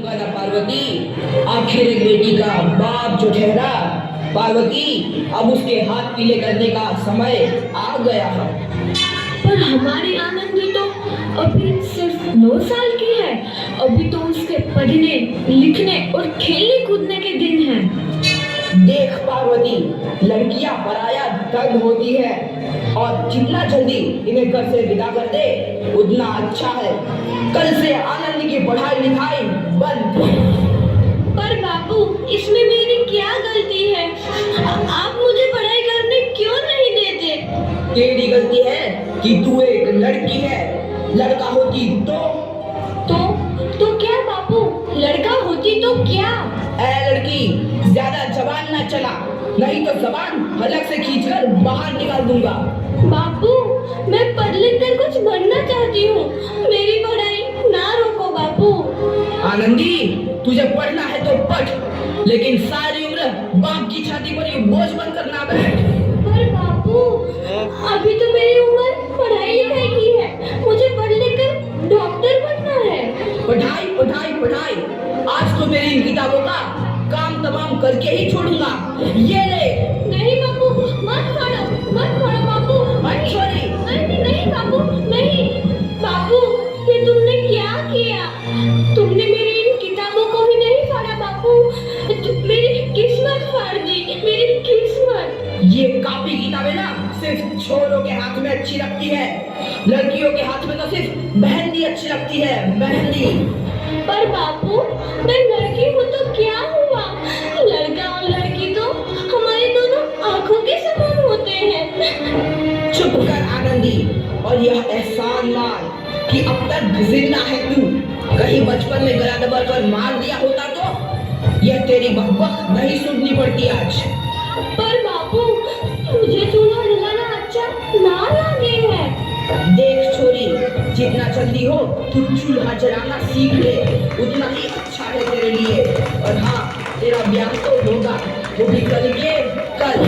होगा ना पार्वती। आखिर एक बेटी का बाप जो ठहरा, पार्वती अब उसके हाथ पीले करने का समय आ गया है। पर हमारी आनंदी तो अभी सिर्फ 9 साल की है। अभी तो उसके पढ़ने लिखने और खेलने कूदने के दिन हैं। देख पार्वती, लड़कियां पराया धन होती है और जितना जल्दी इन्हें घर से विदा कर दे उतना अच्छा है। कल से आनंद की पढ़ाई लिखाई बंद। पर बाबू, इसमें मेरी क्या गलती है? आप मुझे पढ़ाई करने क्यों नहीं देते? तेरी गलती है कि तू एक लड़की है। लड़का होती तो क्या बाबू? लड़का होती तो क्या? ए लड़की, ज्यादा जबान ना चला, नहीं तो जबान हलक से खींचकर बाहर निकाल दूंगा। बाबू, मैं पढ़ लिख कर कुछ बनना चाहती हूँ। मेरी पढ़ाई ना रोको बाबू। आनंदी, तुझे पढ़ना है तो पढ़, लेकिन सारी उम्र बाप की छाती पर ये बोझ बनकर ना बैठ। पर बाबू, अभी तो मेरी उम्र पढ़ाई लिखाई की है। मुझे पढ़ लिख कर डॉक्टर बनना है। पढ़ाई पढ़ाई पढ़ाई, आज तो मेरी इन किताबों का काम तमाम करके ही छोड़ूंगा। ये ले। नहीं बाबू, मत पढ़ो बाबू। मत छोड़ी। नहीं नहीं बाबू, नहीं। बाबू, ये तुमने क्या किया? तुमने मेरी इन किताबों को ही नहीं फाड़ा बाबू। मेरी किस्मत फाड़ दी, मेरी किस्मत। ये कापी किताबें ना सिर्फ छोरों के हाथ में अच्छी लगती है, लड़कियों के हाथ में तो सिर्फ मेहंदी अच्छी लगती है, मेहंदी। पर बापू, मैं लड़की हूँ तो क्या हुआ? लड़का और लड़की तो हमारी दोनों आंखों के समान होते हैं। चुप कर आनंदी, और यह एहसान मान कि अब तक जिंदा है तू। कहीं बचपन में गला दबा कर मार दिया होता तो यह तेरी बकबक नहीं सुननी पड़ती आज। पर बापू, मुझे चूल्हा जलाना अच्छा ना लगे है। देख छोरी, जितना जल्दी हो तू चूल्हा जलाना सीख ले, उतना ही अच्छा है तेरे लिए। और हाँ, तेरा ब्याह तो होगा, वो भी कल के कल।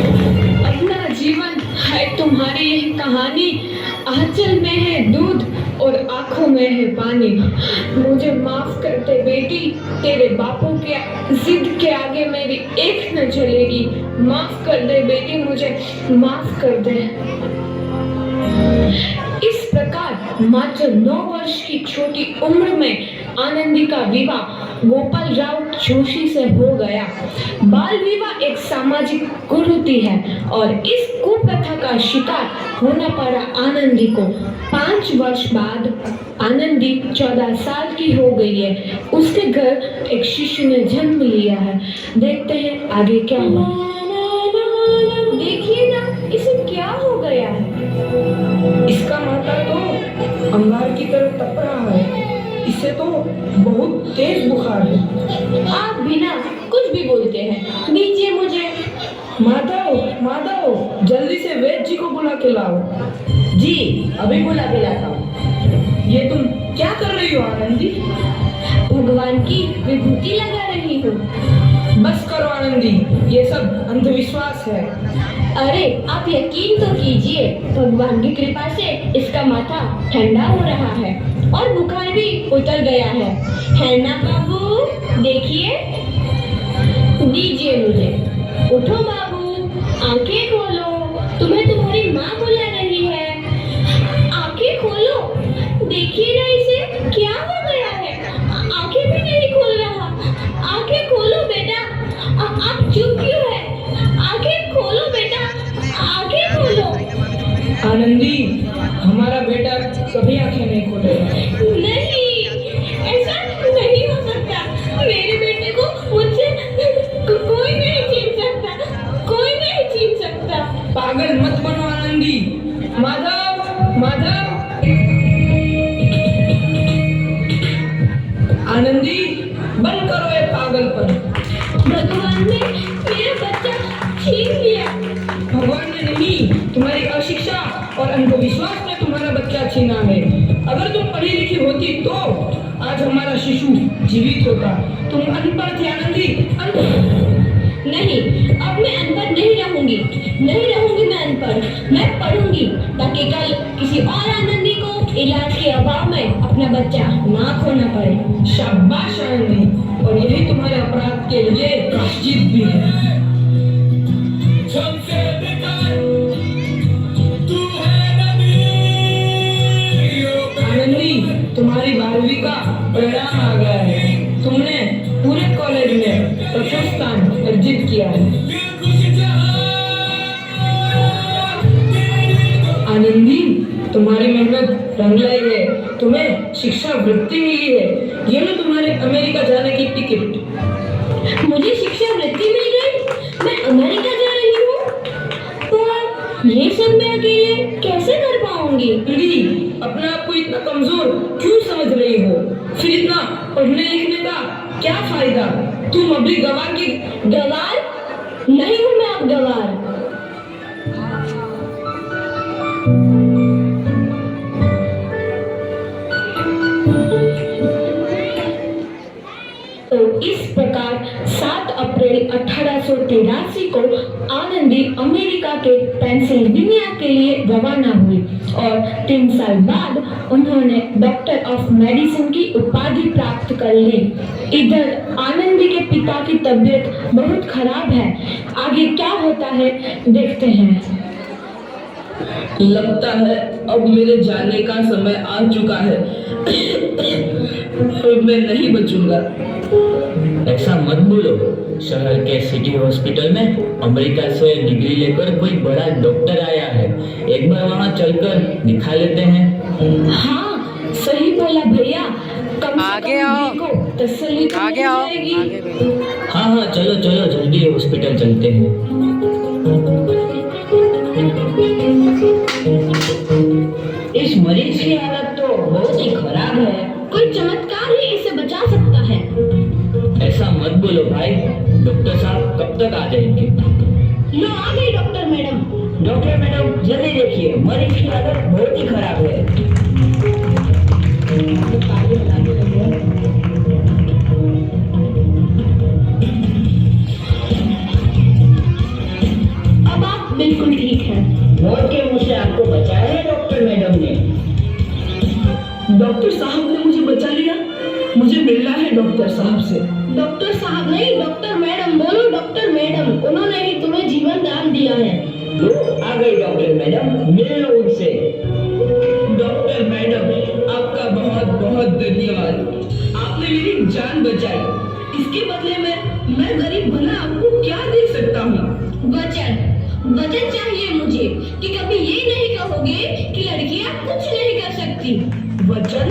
अपना जीवन है तुम्हारी यह कहानी। आंचल में है दूध और आंखों में है पानी। मुझे माफ कर दे बेटी, तेरे बापों के जिद के आगे मेरी एक न चलेगी। माफ कर दे बेटी, मुझे माफ कर दे। इस प्रकार मात्र 9 वर्ष की छोटी उम्र में आनंदी का विवाह गोपाल राव जोशी से हो गया। बाल विवाह एक सामाजिक कुरीति है और इस कुप्रथा का शिकार होना पड़ा आनंदी को। 5 वर्ष बाद आनंदी 14 साल की हो गई है। उसके घर एक शिशु ने जन्म लिया है। देखते हैं आगे क्या हुआ। देखिए ना, इसे क्या हो गया है? इसका माथा तो अंगार की तरह तप रहा है। इसे तो बहुत तेज बुखार है। आप बिना कुछ भी बोलते हैं। दीजिए मुझे। माधव, माधव, जल्दी से वैद्य जी को बुला के लाओ। जी, अभी बुला के लाता हूँ। ये तुम क्या कर रही हो आनंदी? भगवान की विभूति लगा रही हूँ। बस करो आनंदी, ये सब अंधविश्वास है। अरे आप यकीन तो कीजिए, भगवान की कृपा से इसका माथा ठंडा हो रहा है और बुखार भी उतर गया है ना बाबू? देखिए, दीजिए मुझे। उठो बाबू, आंखें खोलो, तुम्हें तुम्हारी माँ बुला रही है। आंखें खोलो, देखिए ना इसे क्या हो गया है। आंखें भी नहीं खोल रहा। आंखें खोलो बेटा। आप चुप क्यों है? आंखें खोलो बेटा, आंखें खोलो। आनंदी, हमारा बेटा कभी आंखें नहीं खोलेगा। नहीं, ऐसा नहीं हो सकता। मेरे बेटे को मुझसे कोई नहीं छीन सकता, कोई नहीं छीन सकता। पागल मत बनो आनंदी। माधव, माधव। आनंदी, बंद करो ये पागलपन। भगवान ने मेरा बच्चा छीन लिया। भगवान ने नहीं, तुम्हारी अशिक्षा और अंधविश्वास ने तुम्हारा बच्चा छीना है। अगर तुम पढ़ी लिखी होती तो आज हमारा शिशु जीवित होता। तुम अनपढ़ थी आनंदी, नहीं, अब मैं अनपढ़ नहीं रहूंगी। नहीं रहूंगी मैं अनपढ़। मैं पढ़ूंगी ताकि कल किसी और आनंदी को इलाज के अभाव में अपना बच्चा ना खोना पड़े। शाबाश आनंदी, के लिए प्रायश्चित भी है। सबसे बेकार तू है नबी। आनंदी, तुम्हारी 12वीं का परिणाम आ गया है। तुमने पूरे कॉलेज में प्रथम स्थान अर्जित किया है। आनंदी, तुम्हारी मेहनत रंग लाई है। तुम्हें शिक्षा वृत्ति मिली है। ये लो तुम्हारे अमेरिका जाने की टिकट। मुझे शिक्षा वृत्ति मिल गई, मैं अमेरिका जा रही हूँ। तो ये सब मैं अकेले कैसे कर पाऊंगी? आनंदी, अपने आप को इतना कमजोर क्यों समझ रही हो? फिर इतना पढ़ने लिखने का क्या फायदा? तुम अभी गवार की गवार नहीं हूँ मैं अब गवार। तो इस प्रकार 7 अप्रैल 1883 को आनंदी अमेरिका के पेंसिल्वेनिया के लिए रवाना हुई और 3 साल बाद उन्होंने डॉक्टर ऑफ मेडिसिन की उपाधि प्राप्त कर ली। इधर आनंदी के पिता की तबीयत बहुत खराब है। आगे क्या होता है देखते हैं। लगता है अब मेरे जाने का समय आ चुका है। अब मैं नहीं बचूंगा। ऐसा मत बोलो। शहर के सिटी हॉस्पिटल में अमेरिका से डिग्री लेकर कोई बड़ा डॉक्टर आया है। एक बार वहाँ चलकर दिखा लेते हैं। हाँ, सही बोला भैया। कम से आगे कम आओ। दिल को तसल्ली तो आगे मिल आओ, जाएगी। आगे बढ़ो। हाँ हाँ, चलो चलो जल्दी हॉस्पिटल चलते हैं। इस मरीज की हालत तो बहुत ही खराब है। कोई चमत्कार ही इसे बचा सकता है। ऐसा मत बोलो भाई। डॉक्टर साहब कब तक आ जाएंगे? लो आ गई डॉक्टर मैडम। डॉक्टर मैडम, जल्दी देखिए, मरीज की हालत बहुत ही खराब है। अब आप बिल्कुल ठीक हैं। मौत के मुंह से आपको बचाया है डॉक्टर मैडम ने। डॉक्टर साहब ने मुझे बचा लिया। मुझे मिलना है डॉक्टर साहब से। डॉक्टर साहब नहीं, डॉक्टर मैडम बोलो। डॉक्टर मैडम, उन्होंने ही तुम्हें जीवन दान दिया है। लो आ गई डॉक्टर मैडम, मिल लो उनसे। डॉक्टर मैडम, आपका बहुत बहुत धन्यवाद। आपने मेरी जान बचाई। इसके बदले में मैं गरीब भला आपको क्या दे सकता हूँ? वचन वचन चाहिए मुझे कि कभी ये नहीं कहोगे कि लड़कियां कुछ नहीं कर सकती। वचन?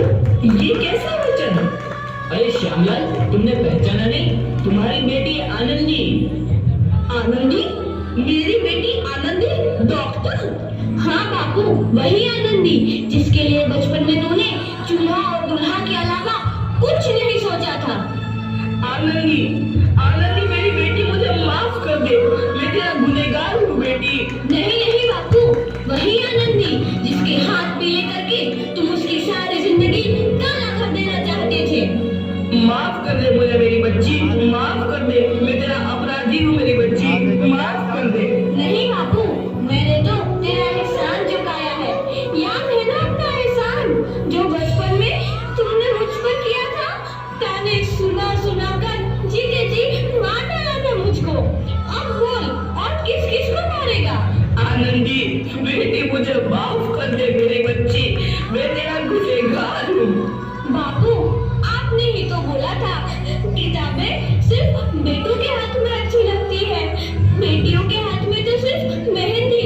ये कैसा वचन? अरे श्यामलाल, तुमने पहचाना नहीं? तुम्हारी बेटी आनंदी। आनंदी? मेरी बेटी आनंदी? डॉक्टर? हाँ बापू, वही आनंदी जिसके लिए बचपन में तूने चूल्हा और दुल्हा के अलावा कुछ नहीं सोचा था। आनंदी, आनंदी मेरी बेटी, मुझे माफ कर दे। मैं तेरा गुनहगार हूँ बेटी। नहीं नहीं बापू, वही आनंदी जिसके हाथ पीले करके तुम उसकी सारी जिंदगी काला कर देना चाहते थे। माफ कर दे मुझे मेरी बच्ची, माफ कर दे। मैं तेरा अपराधी हूँ मेरी बच्ची, माफ कर दे। नहीं बापू, मैंने तो तेरा एहसान चुकाया है। याद है ना अपना एहसान जो बचपन में तुमने मुझ पर किया था? ताने सुना सुना कर जीते जी मार डाला था मुझको। अब बोल, और किस किस को मारेगा? आनंदी बेटी, मुझे माफ कर दे मेरी बच्ची। मैं तेरा गुनहगार हूँ। बापू, आपने ही तो बोला था किताबें सिर्फ बेटों के हाथ में अच्छी लगती है, बेटियों के हाथ में तो सिर्फ मेहंदी।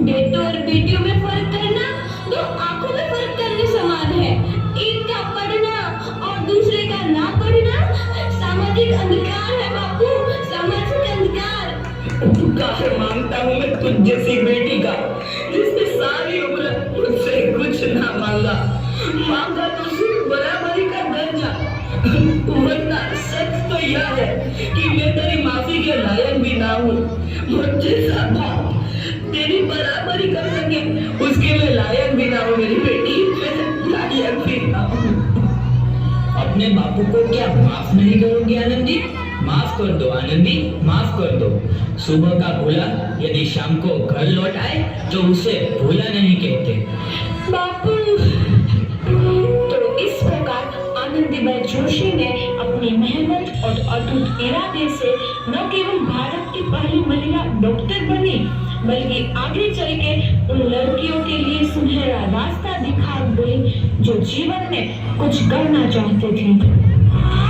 बेटों और बेटियों में फर्क करना दो आंखों में फर्क करने समान है। एक का पढ़ना और दूसरे का ना पढ़ना सामाजिक अंधकार है बापू, सामाजिक अंधकार। उपकार मांगता हूँ मैं तुझ जैसी बेटी का, जिसने सारी उम्र मुझसे कुछ ना मांगा। मांगा तो सिर्फ बराबरी का दर्जा। वरना सच तो यह है कि मैं तेरी माफी के लायक भी ना हूँ। मुझे सादा तेरी बराबरी कर सके उसके मैं लायक भी ना हूँ मेरी बेटी, मैं लायक भी ना हूँ। अपने बापू को क्या माफ नहीं करोगी आनंदी? माफ कर दो आनंदी, माफ कर दो। सुबह का भूला यदि शाम को घर लौट आए तो उसे भूला नहीं कहते। बापू। तो इस प्रकार आनंदीबाई जोशी ने अपने अपनी मेहनत और अटूट इरादे से न केवल भारत की पहली महिला डॉक्टर बनी, बल्कि आगे चल के उन लड़कियों के लिए सुनहरा रास्ता दिखा गई जो जीवन में कुछ करना चाहते थे।